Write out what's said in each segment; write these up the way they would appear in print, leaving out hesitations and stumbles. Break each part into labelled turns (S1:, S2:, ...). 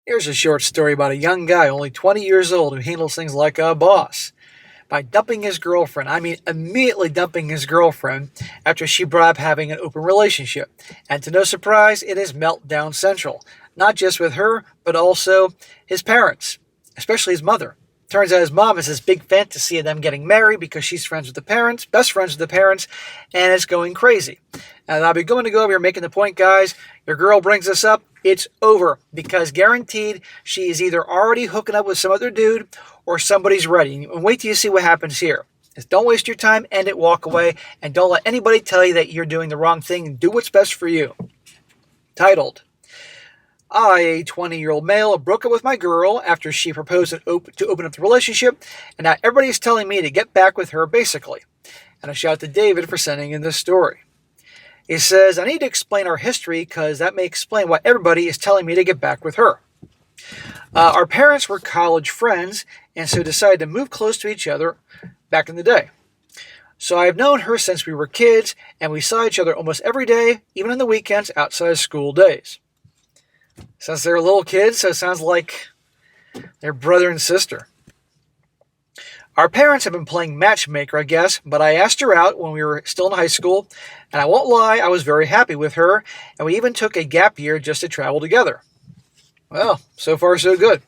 S1: Here's a short story about a young guy, only 20 years old, who handles things like a boss. By dumping his girlfriend, I mean immediately dumping his girlfriend after she brought up having an open relationship. And to no surprise, it is meltdown central. Not just with her, but also his parents, especially his mother. Turns out his mom has this big fantasy of them getting married because she's friends with the parents, best friends with the parents, and it's going crazy. And I'll be going to go over here making the point, guys. Your girl brings this up, it's over. Because guaranteed, she is either already hooking up with some other dude or somebody's ready. And wait till you see what happens here. Just don't waste your time, end it, walk away, and don't let anybody tell you that you're doing the wrong thing. Do what's best for you. Titled, I, a 20-year-old male, broke up with my girl after she proposed to open up the relationship, and now everybody's telling me to get back with her, basically. And a shout out to David for sending in this story. He says, I need to explain our history because that may explain why everybody is telling me to get back with her. Our parents were college friends, and so decided to move close to each other back in the day. So I've known her since we were kids, and we saw each other almost every day, even on the weekends outside of school days. Since they're little kids, so it sounds like they're brother and sister. Our parents have been playing matchmaker, I guess, but I asked her out when we were still in high school, and I won't lie, I was very happy with her, and we even took a gap year just to travel together. Well, so far so good.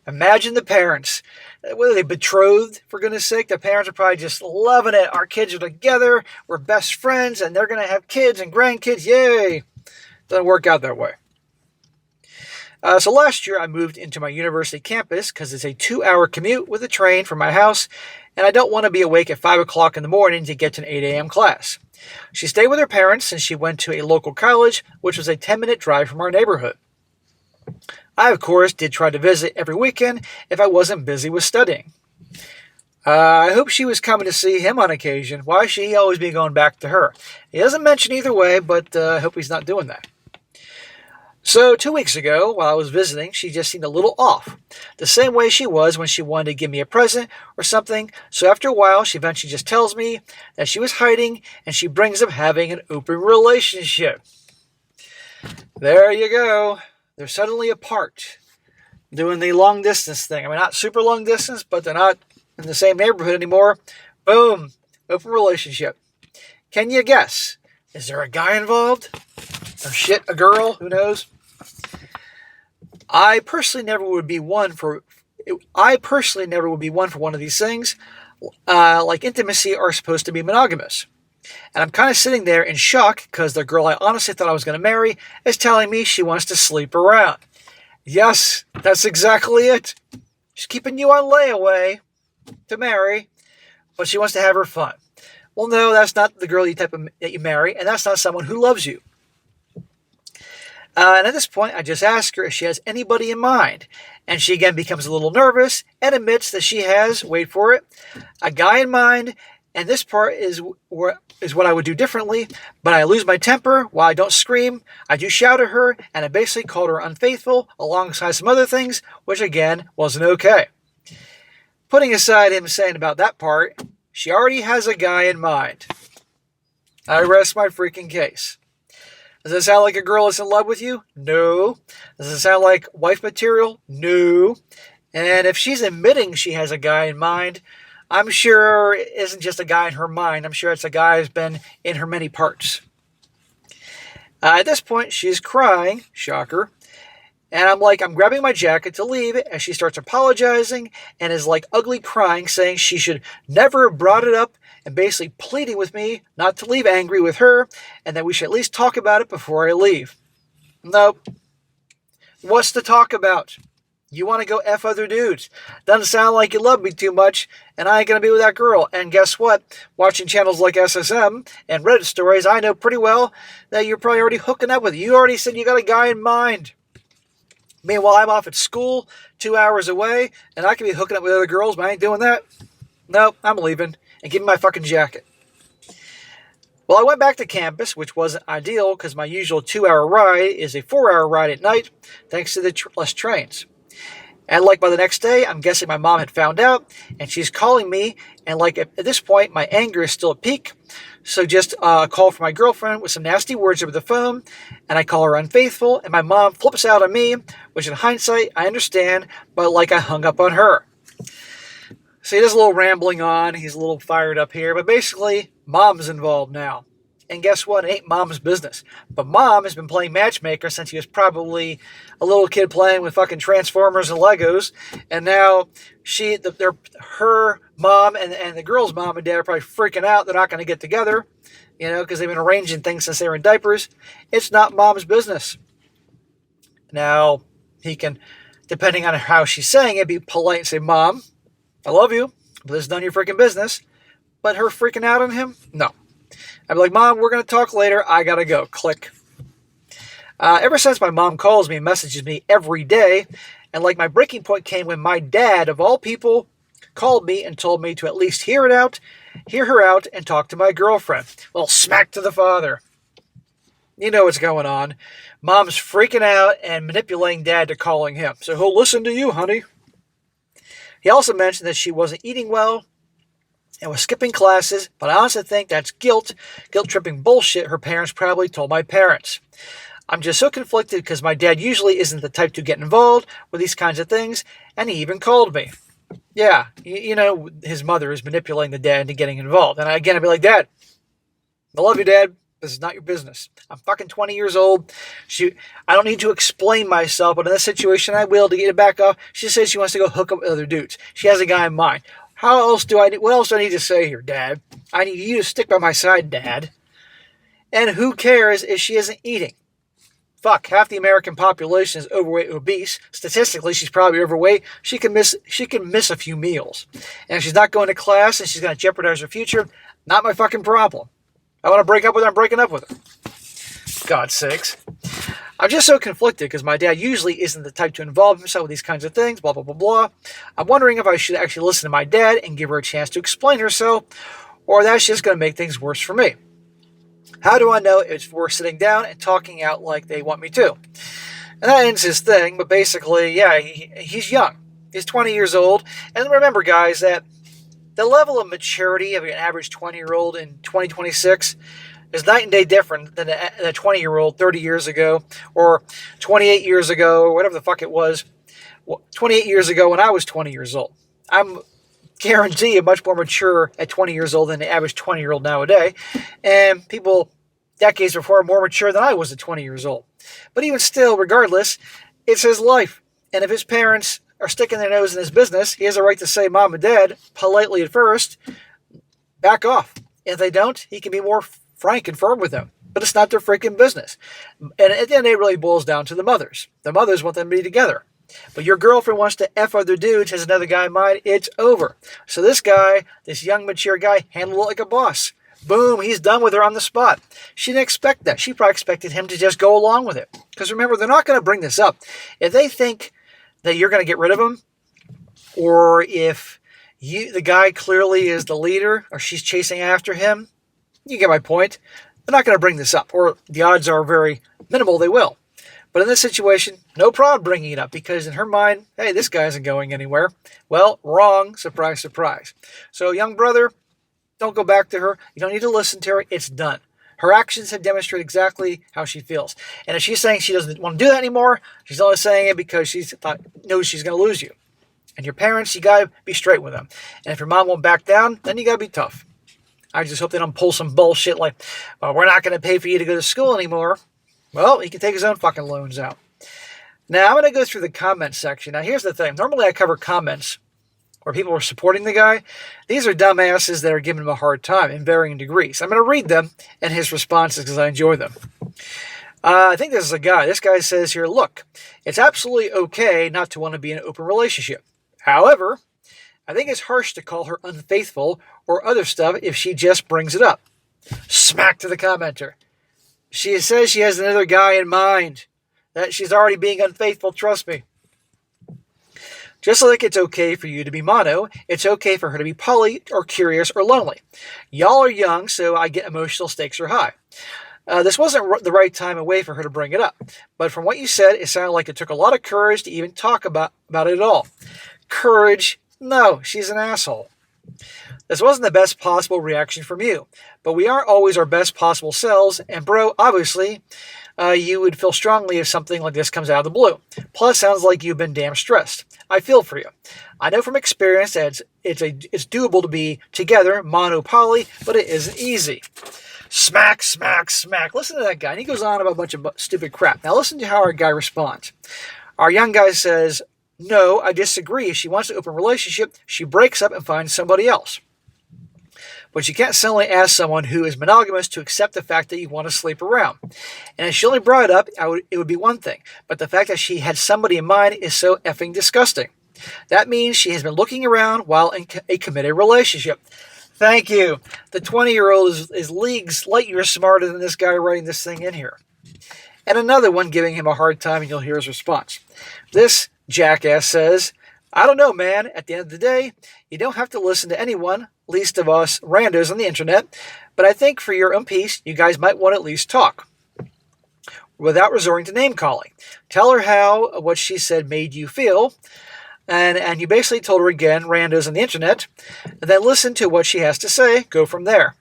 S1: Imagine the parents. Whether they betrothed, for goodness sake, the parents are probably just loving it. Our kids are together, we're best friends, and they're going to have kids and grandkids. Yay! Doesn't work out that way. So last year I moved into my university campus because it's a 2-hour commute with a train from my house, and I don't want to be awake at 5 o'clock in the morning to get to an 8 a.m. class. She stayed with her parents since she went to a local college, which was a 10-minute drive from our neighborhood. I, of course, did try to visit every weekend if I wasn't busy with studying. I hope she was coming to see him on occasion. Why should he always be going back to her? He doesn't mention either way, but I hope he's not doing that. So 2 weeks ago, while I was visiting, she just seemed a little off. The same way she was when she wanted to give me a present or something. So after a while, she eventually just tells me that she was hiding, and she brings up having an open relationship. There you go. They're suddenly apart, doing the long distance thing. I mean, not super long distance, but they're not in the same neighborhood anymore. Boom, open relationship. Can you guess? Is there a guy involved? Or shit, a girl? Who knows? I personally never would be one for one of these things. Like intimacy are supposed to be monogamous. And I'm kind of sitting there in shock because the girl I honestly thought I was going to marry is telling me she wants to sleep around. Yes, that's exactly it. She's keeping you on layaway to marry, but she wants to have her fun. Well, no, that's not the girl that you marry, and that's not someone who loves you. And at this point, I just ask her if she has anybody in mind. And she again becomes a little nervous and admits that she has, wait for it, a guy in mind. And this part is what I would do differently. But I lose my temper. While I don't scream, I do shout at her. And I basically called her unfaithful alongside some other things, which again wasn't okay. Putting aside him saying about that part, she already has a guy in mind. I rest my freaking case. Does it sound like a girl is in love with you? No. Does it sound like wife material? No. And if she's admitting she has a guy in mind, I'm sure it isn't just a guy in her mind. I'm sure it's a guy who's been in her many parts. At this point, she's crying. Shocker. And I'm grabbing my jacket to leave as she starts apologizing and is like ugly crying, saying she should never have brought it up and basically pleading with me not to leave angry with her and that we should at least talk about it before I leave. Nope. What's to talk about? You want to go F other dudes. Doesn't sound like you love me too much, and I ain't going to be with that girl. And guess what? Watching channels like SSM and Reddit stories, I know pretty well that you're probably already hooking up with it. You already said you got a guy in mind. Meanwhile, I'm off at school 2 hours away, and I could be hooking up with other girls, but I ain't doing that. Nope, I'm leaving. And give me my fucking jacket. Well, I went back to campus, which wasn't ideal because my usual 2-hour ride is a 4-hour ride at night, thanks to the less trains. And like by the next day, I'm guessing my mom had found out, and she's calling me. And like at this point, my anger is still at peak. So just a call from my girlfriend with some nasty words over the phone, and I call her unfaithful, and my mom flips out on me, which in hindsight, I understand, but like I hung up on her. So he does a little rambling on, he's a little fired up here, but basically, mom's involved now. And guess what? It ain't mom's business. But mom has been playing matchmaker since he was probably a little kid playing with fucking Transformers and Legos. And now her mom and the girl's mom and dad are probably freaking out. They're not going to get together, because they've been arranging things since they were in diapers. It's not mom's business. Now, he can, depending on how she's saying it, be polite and say, Mom, I love you, but this is none of your freaking business. But her freaking out on him? No. I'd be like, Mom, we're going to talk later. I got to go. Click. Ever since my mom calls me and messages me every day, and like my breaking point came when my dad, of all people, called me and told me to at least hear her out, and talk to my girlfriend. Well, smack to the father. You know what's going on. Mom's freaking out and manipulating dad to calling him. So he'll listen to you, honey. He also mentioned that she wasn't eating well and was skipping classes, but I honestly think that's guilt-tripping bullshit her parents probably told my parents. I'm just so conflicted because my dad usually isn't the type to get involved with these kinds of things, and he even called me. Yeah, his mother is manipulating the dad into getting involved. And I'd be like, Dad, I love you, Dad. This is not your business. I'm fucking 20 years old. I don't need to explain myself, but in this situation I will to get it back off. She says she wants to go hook up with other dudes. She has a guy in mind. What else do I need to say here, Dad? I need you to stick by my side, Dad. And who cares if she isn't eating? Fuck, half the American population is overweight, obese. Statistically, she's probably overweight. She can miss a few meals. And if she's not going to class and she's going to jeopardize her future, not my fucking problem. I want to break up with her, I'm breaking up with her. God's sakes. I'm just so conflicted because my dad usually isn't the type to involve himself with these kinds of things, blah, blah, blah, blah. I'm wondering if I should actually listen to my dad and give her a chance to explain herself, or that's just going to make things worse for me. How do I know if it's worth sitting down and talking out like they want me to? And that ends his thing, but basically, yeah, he's young. He's 20 years old. And remember, guys, that the level of maturity of an average 20-year-old in 2026 is night and day different than a 20-year-old 30 years ago, or 28 years ago, or whatever the fuck it was, 28 years ago when I was 20 years old. I'm guarantee much more mature at 20 years old than the average 20-year-old nowadays, and people decades before are more mature than I was at 20 years old. But even still, regardless, it's his life, and if his parents are sticking their nose in his business, he has a right to say, Mom and Dad, politely at first, back off. If they don't, he can be more frank and firm with them. But it's not their freaking business. And at the end, it really boils down to the mothers. The mothers want them to be together. But your girlfriend wants to F other dudes, has another guy in mind, it's over. So this guy, this young, mature guy, handled it like a boss. Boom, he's done with her on the spot. She didn't expect that. She probably expected him to just go along with it. Because remember, they're not going to bring this up. If they think that you're going to get rid of him, or if the guy clearly is the leader, or she's chasing after him, you get my point. They're not going to bring this up, or the odds are very minimal they will. But in this situation, no problem bringing it up, because in her mind, hey, this guy isn't going anywhere. Well, wrong. Surprise, surprise. So, young brother, don't go back to her. You don't need to listen to her. It's done. Her actions have demonstrated exactly how she feels. And if she's saying she doesn't want to do that anymore, she's only saying it because she knows she's going to lose you. And your parents, you got to be straight with them. And if your mom won't back down, then you got to be tough. I just hope they don't pull some bullshit like, we're not going to pay for you to go to school anymore. Well, he can take his own fucking loans out. Now, I'm going to go through the comments section. Now, here's the thing. Normally, I cover comments where people are supporting the guy. These are dumbasses that are giving him a hard time in varying degrees. I'm going to read them and his responses because I enjoy them. I think this is a guy. This guy says here, look, it's absolutely okay not to want to be in an open relationship. However, I think it's harsh to call her unfaithful or other stuff if she just brings it up. Smack to the commenter. She says she has another guy in mind. That she's already being unfaithful, trust me. Just like it's okay for you to be mono, it's okay for her to be poly or curious or lonely. Y'all are young, so I get emotional stakes are high. This wasn't the right time and way for her to bring it up. But from what you said, it sounded like it took a lot of courage to even talk about it at all. Courage? No, she's an asshole. This wasn't the best possible reaction from you, but we aren't always our best possible selves, and bro, obviously, you would feel strongly if something like this comes out of the blue. Plus, sounds like you've been damn stressed. I feel for you. I know from experience that it's doable to be together, mono-poly, but it isn't easy. Smack, smack, smack. Listen to that guy. And he goes on about a bunch of stupid crap. Now listen to how our guy responds. Our young guy says, no, I disagree. If she wants an open relationship, she breaks up and finds somebody else. But you can't suddenly ask someone who is monogamous to accept the fact that you want to sleep around. And if she only brought it up, it would be one thing. But the fact that she had somebody in mind is so effing disgusting. That means she has been looking around while in a committed relationship. Thank you. The 20-year-old is leagues light years smarter than this guy writing this thing in here. And another one giving him a hard time, and you'll hear his response. This jackass says, I don't know, man. At the end of the day, you don't have to listen to anyone, least of us randos on the internet, but I think for your own peace, you guys might want to at least talk without resorting to name-calling. Tell her how what she said made you feel, and you basically told her again, randos on the internet, and then listen to what she has to say, go from there.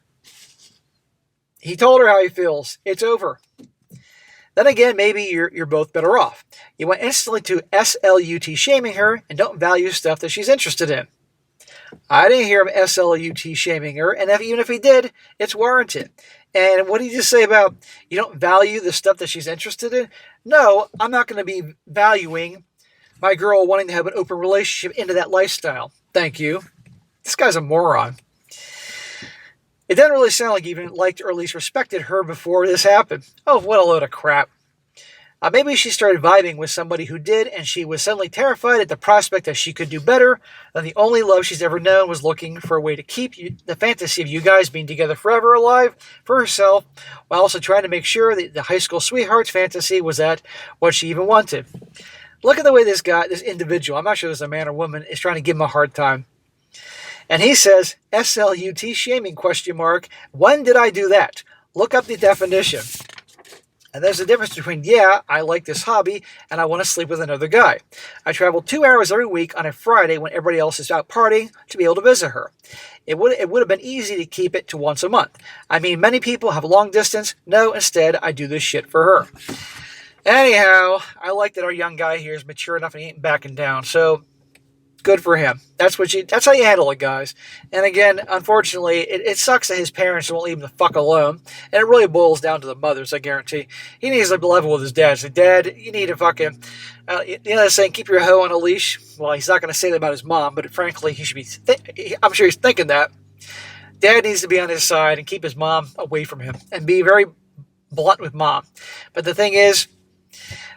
S1: He told her how he feels. It's over. Then again, maybe you're both better off. You went instantly to SLUT shaming her and don't value stuff that she's interested in. I didn't hear him SLUT shaming her, and even if he did, it's warranted. And what did he just say about you don't value the stuff that she's interested in? No, I'm not going to be valuing my girl wanting to have an open relationship into that lifestyle. Thank you. This guy's a moron. It doesn't really sound like he even liked or at least respected her before this happened. Oh, what a load of crap. Maybe she started vibing with somebody who did, and she was suddenly terrified at the prospect that she could do better, and the only love she's ever known was looking for a way to keep the fantasy of you guys being together forever alive for herself, while also trying to make sure that the high school sweetheart's fantasy was at what she even wanted. Look at the way this individual, I'm not sure if it's a man or woman, is trying to give him a hard time. And he says, SLUT shaming, ? When did I do that? Look up the definition. And there's a difference between, yeah, I like this hobby, and I want to sleep with another guy. I travel 2 hours every week on a Friday when everybody else is out partying to be able to visit her. It would have been easy to keep it to once a month. I mean, many people have long distance. No, instead, I do this shit for her. Anyhow, I like that our young guy here is mature enough and he ain't backing down. So, good for him. That's how you handle it, guys. And again, unfortunately, it sucks that his parents won't leave him the fuck alone. And it really boils down to the mothers, I guarantee. He needs to level with his dad. Say, Dad, you need to fucking, the saying, keep your hoe on a leash. Well, he's not going to say that about his mom, but frankly, he should be, I'm sure he's thinking that. Dad needs to be on his side and keep his mom away from him and be very blunt with mom. But the thing is,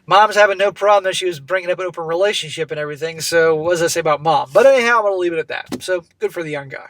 S1: Mom's having no problem that she was bringing up an open relationship and everything, so what does that say about Mom? But anyhow, I'm going to leave it at that. So, good for the young guy.